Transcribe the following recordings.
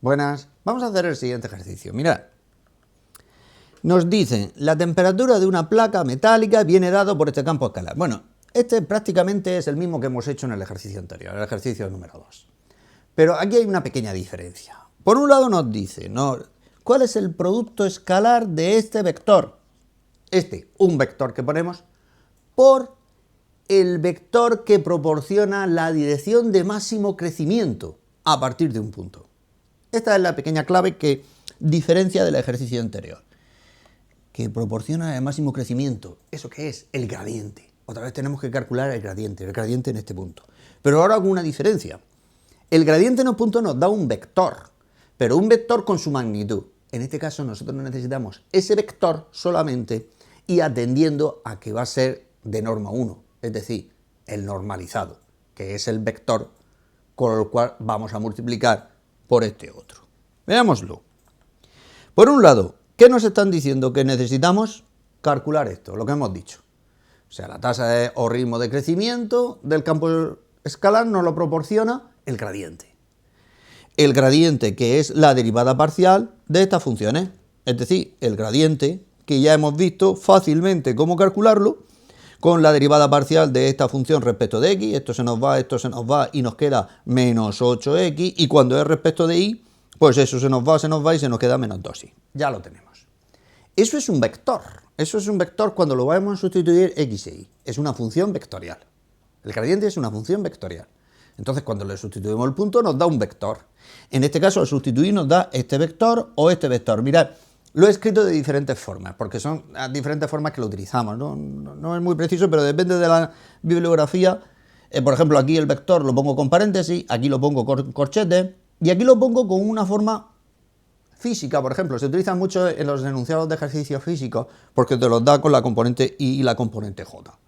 Buenas, vamos a hacer el siguiente ejercicio. Mirad, nos dicen la temperatura de una placa metálica viene dado por este campo escalar. Bueno, este prácticamente es el mismo que hemos hecho en el ejercicio anterior, el ejercicio número 2. Pero aquí hay una pequeña diferencia. Por un lado nos dice, ¿cuál es el producto escalar de este vector? Un vector que ponemos, por el vector que proporciona la dirección de máximo crecimiento a partir de un punto. Esta es la pequeña clave que diferencia del ejercicio anterior. Que proporciona el máximo crecimiento. ¿Eso qué es? El gradiente. Otra vez tenemos que calcular el gradiente en este punto. Pero ahora hago una diferencia. El gradiente en un punto nos da un vector, pero un vector con su magnitud. En este caso nosotros necesitamos ese vector solamente y atendiendo a que va a ser de norma 1, es decir, el normalizado, que es el vector con el cual vamos a multiplicar por este otro. Veámoslo. Por un lado, ¿qué nos están diciendo? Que necesitamos calcular esto, lo que hemos dicho. O sea, la tasa o ritmo de crecimiento del campo escalar nos lo proporciona el gradiente. El gradiente, que es la derivada parcial de estas funciones. Es decir, el gradiente, que ya hemos visto fácilmente cómo calcularlo, con la derivada parcial de esta función respecto de x, esto se nos va y nos queda menos 8x, y cuando es respecto de y, pues eso se nos va y se nos queda menos 2y. Ya lo tenemos. Eso es un vector cuando lo vamos a sustituir x e y. Es una función vectorial. El gradiente es una función vectorial. Entonces, cuando le sustituimos el punto, nos da un vector. En este caso, al sustituir, nos da este vector o este vector. Mirad, lo he escrito de diferentes formas, porque son diferentes formas que lo utilizamos. No es muy preciso, pero depende de la bibliografía. Por ejemplo, aquí el vector lo pongo con paréntesis, aquí lo pongo con corchetes, y aquí lo pongo con una forma física, por ejemplo. Se utilizan mucho en los enunciados de ejercicios físicos, porque te los da con la componente y la componente j.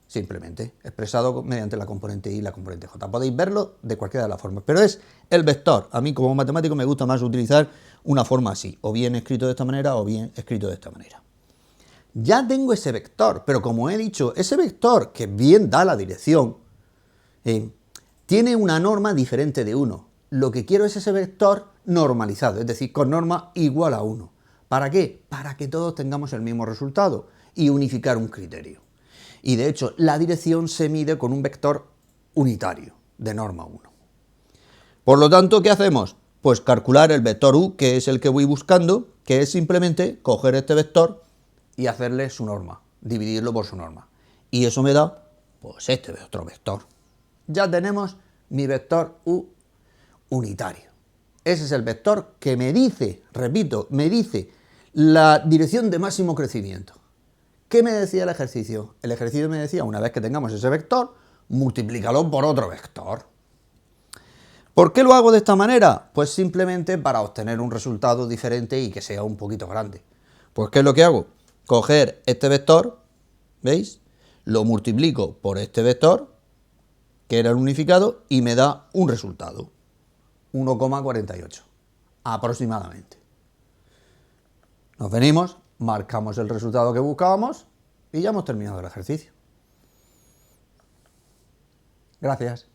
Simplemente, expresado mediante la componente y la componente j. Podéis verlo de cualquiera de las formas, pero es el vector. A mí como matemático me gusta más utilizar una forma así, o bien escrito de esta manera o bien escrito de esta manera. Ya tengo ese vector, pero como he dicho, ese vector que bien da la dirección, tiene una norma diferente de 1. Lo que quiero es ese vector normalizado, es decir, con norma igual a 1. ¿Para qué? Para que todos tengamos el mismo resultado y unificar un criterio. Y de hecho, la dirección se mide con un vector unitario, de norma 1. Por lo tanto, ¿qué hacemos? Pues calcular el vector u, que es el que voy buscando, que es simplemente coger este vector y hacerle su norma, dividirlo por su norma. Y eso me da, pues, este otro vector. Ya tenemos mi vector u unitario. Ese es el vector que me dice, repito, me dice la dirección de máximo crecimiento. ¿Qué me decía el ejercicio? El ejercicio me decía, una vez que tengamos ese vector, multiplícalo por otro vector. ¿Por qué lo hago de esta manera? Pues simplemente para obtener un resultado diferente y que sea un poquito grande. Pues ¿qué es lo que hago? Coger este vector, ¿veis? Lo multiplico por este vector, que era el unificado, y me da un resultado. 1,48 aproximadamente. Nos venimos, marcamos el resultado que buscábamos y ya hemos terminado el ejercicio. Gracias.